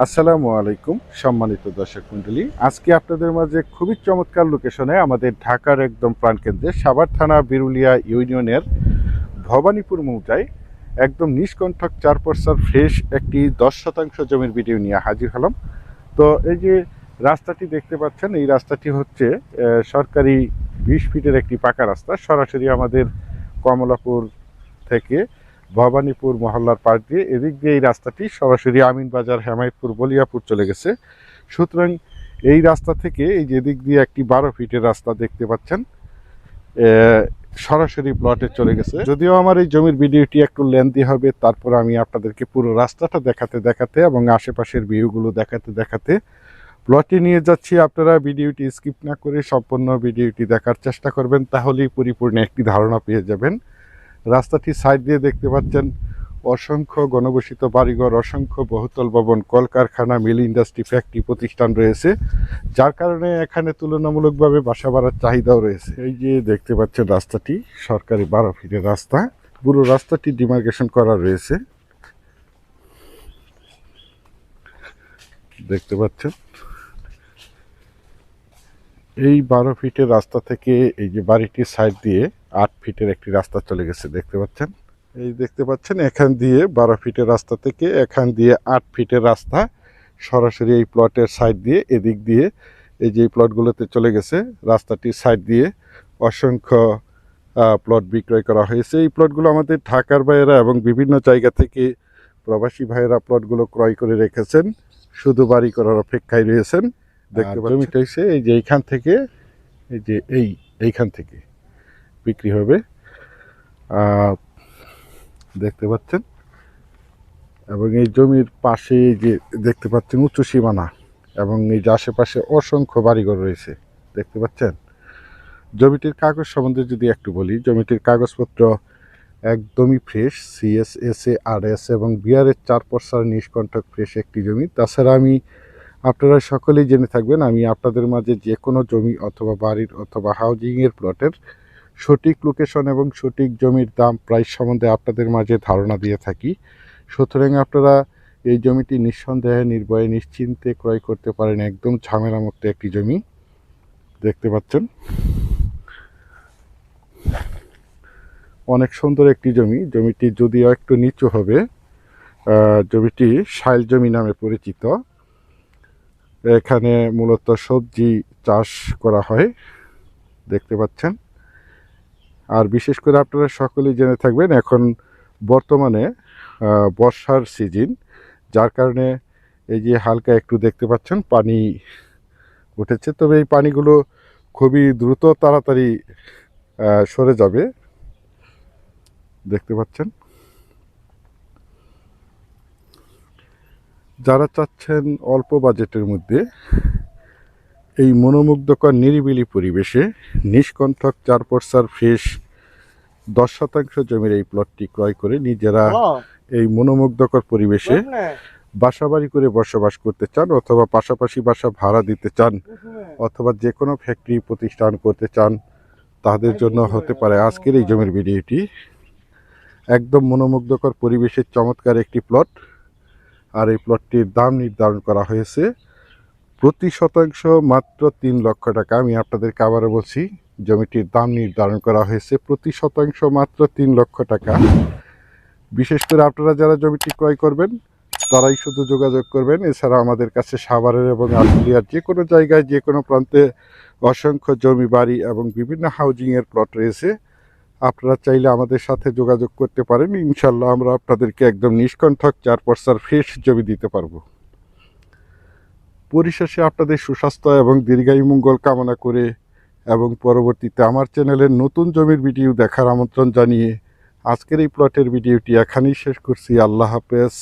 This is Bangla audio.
আসসালামু আলাইকুম সম্মানিত দর্শক মণ্ডলী, আজকে আপনাদের মাঝে খুবই চমৎকার লোকেশনে আমাদের ঢাকার একদম প্রাণকেন্দ্রে সাভার থানা বিরুলিয়া ইউনিয়নের ভবানীপুর মৌজায় একদম নিষ্কণ্ঠক 4 পর্সার ফ্রেশ একটি 10 শতাংশ জমির ভিডিও নিয়ে হাজির হলাম। তো এই যে রাস্তাটি দেখতে পাচ্ছেন, এই রাস্তাটি হচ্ছে সরকারি 20 ফিটের একটি পাকা রাস্তা, সরাসরি আমাদের কমলাপুর থেকে ভবানীপুর মহল্লার পাশ দিয়ে এদিক দিয়ে এই রাস্তাটি সরাসরি আমিনবাজার, হেমায়তপুর, বলিয়াপুর চলে গেছে। সুতরাং এই রাস্তা থেকে এই যে এদিক দিয়ে একটি 12 ফিটের রাস্তা দেখতে পাচ্ছেন, সরাসরি প্লটে চলে গেছে। যদিও আমার এই জমির ভিডিওটি একটু লেন্থি হবে, তারপর আমি আপনাদেরকে পুরো রাস্তাটা দেখাতে দেখাতে এবং আশেপাশের ভিউগুলো দেখাতে দেখাতে প্লটে নিয়ে যাচ্ছি। আপনারা ভিডিওটি স্কিপ না করে সম্পূর্ণ ভিডিওটি দেখার চেষ্টা করবেন, তাহলেই পরিপূর্ণ একটি ধারণা পেয়ে যাবেন। রাস্তাটি সাইড দিয়ে দেখতে পাচ্ছেন অসংখ্য ঘনবসিত বাড়িঘর, অসংখ্য বহুতল ভবন, কলকারখানা, মিল, ইন্ডাস্ট্রি, ফ্যাক্টরি প্রতিষ্ঠান রয়েছে, যার কারণে এখানে তুলনামূলকভাবে বাসা বাড়ার চাহিদাও রয়েছে। এই যে দেখতে পাচ্ছেন রাস্তাটি সরকারি 12 ফিটের রাস্তা, পুরো রাস্তাটি ডিমার্কেশন করা রয়েছে, দেখতে পাচ্ছেন। এই 12 ফিটের রাস্তা থেকে এই যে বাড়িটির সাইড দিয়ে 8 ফিটের একটি রাস্তা চলে গেছে, দেখতে পাচ্ছেন। এই দেখতে পাচ্ছেন এখান দিয়ে 12 ফিটের রাস্তা থেকে এখান দিয়ে 8 ফিটের রাস্তা সরাসরি এই প্লটের সাইড দিয়ে এদিক দিয়ে এই যে প্লটগুলোতে চলে গেছে। রাস্তাটির সাইড দিয়ে অসংখ্য প্লট বিক্রয় করা হয়েছে। এই প্লটগুলো আমাদের ঢাকার ভাইয়েরা এবং বিভিন্ন জায়গা থেকে প্রবাসী ভাইয়েরা প্লটগুলো ক্রয় করে রেখেছেন, শুধু বাড়ি করার অপেক্ষায় রয়েছেন। দেখতে পাচ্ছেন জমিটা হচ্ছে এই যে এইখান থেকে, এই যে এইখান থেকে বিক্রি হবে, দেখতে পাচ্ছেন। এবং এই জমির পাশে যে দেখতে পাচ্ছেন উঁচু সীমানা এবং এই যে আশেপাশে অসংখ্য বাড়িঘর রয়েছে, দেখতে পাচ্ছেন। জমিটির কাগজ সম্বন্ধে যদি একটু বলি, জমিটির কাগজপত্র একদমই ফ্রেশ, CSSA, RS এবং বিআরের 4 পর্সার নিষ্কণ্ঠক ফ্রেশ একটি জমি। তাছাড়া আপনারা সকলেই জেনে থাকবেন, আমি আপনাদের মাঝে যে কোনো জমি অথবা বাড়ির অথবা হাউজিংয়ের প্লটের সঠিক লোকেশন এবং সঠিক জমির দাম প্রাইস সম্বন্ধে আপনাদের মাঝে ধারণা দিয়ে থাকি। সুতরাং আপনারা এই জমিটি নিঃসন্দেহে নির্ভয়ে নিশ্চিন্তে ক্রয় করতে পারেন, একদম ঝামেলামুক্ত একটি জমি, দেখতে পাচ্ছেন। অনেক সুন্দর একটি জমি। জমিটি যদিও একটু নিচু হবে, জমিটি শাইল জমি নামে পরিচিত। এখানে মূলত সবজি চাষ করা হয়, দেখতে পাচ্ছেন। আর বিশেষ করে আপনারা সকলেই জেনে থাকবেন এখন বর্তমানে বর্ষার সিজন, যার কারণে এই যে হালকা একটু দেখতে পাচ্ছেন পানি উঠেছে, তবে এই পানিগুলো খুবই দ্রুত তাড়াতাড়ি সরে যাবে, দেখতে পাচ্ছেন। যারা চাচ্ছেন অল্প বাজেটের মধ্যে এই মনোমুগ্ধকর নিরিবিলি পরিবেশে নিষ্কণ্ঠক 4 পর্সার ফ্রেশ 10 শতাংশ জমির এই প্লটটি ক্রয় করে নিজেরা এই মনোমুগ্ধকর পরিবেশে বাসাবাড়ি করে বসবাস করতে চান, অথবা পাশাপাশি বাসা ভাড়া দিতে চান, অথবা যে কোনো ফ্যাক্টরি প্রতিষ্ঠান করতে চান, তাদের জন্য হতে পারে আজকের এই জমির ভিডিওটি। একদম মনোমুগ্ধকর পরিবেশের চমৎকার একটি প্লট, আর এই প্লটটির দাম নির্ধারণ করা হয়েছে প্রতি শতাংশ মাত্র 3 লক্ষ টাকা। আমি আপনাদেরকে আবারও বলছি, জমিটির দাম নির্ধারণ করা হয়েছে প্রতি শতাংশ মাত্র 3 লক্ষ টাকা। বিশেষ করে আপনারা যারা জমিটি ক্রয় করবেন তারাই শুধু যোগাযোগ করবেন। এছাড়া আমাদের কাছে সাভারের এবং আশুলিয়ার যে কোনো জায়গায় যে কোনো প্রান্তে অসংখ্য জমি, বাড়ি এবং বিভিন্ন হাউজিংয়ের প্লট রয়েছে। আপনারা চাইলে আমাদের সাথে যোগাযোগ করতে পারেন, ইনশাল্লাহ আমরা আপনাদেরকে একদম নিষ্কণ্ঠক 4 পর্সার ফ্রেশ জমি দিতে পারবো। পরিশেষে আপনাদের সুস্বাস্থ্য এবং দীর্ঘায়ু মঙ্গল কামনা করে এবং পরবর্তীতে আমার চ্যানেলের নতুন জমির ভিডিও দেখার আমন্ত্রণ জানিয়ে আজকের এই প্লটের ভিডিওটি এখানেই শেষ করছি। আল্লাহ হাফেজ।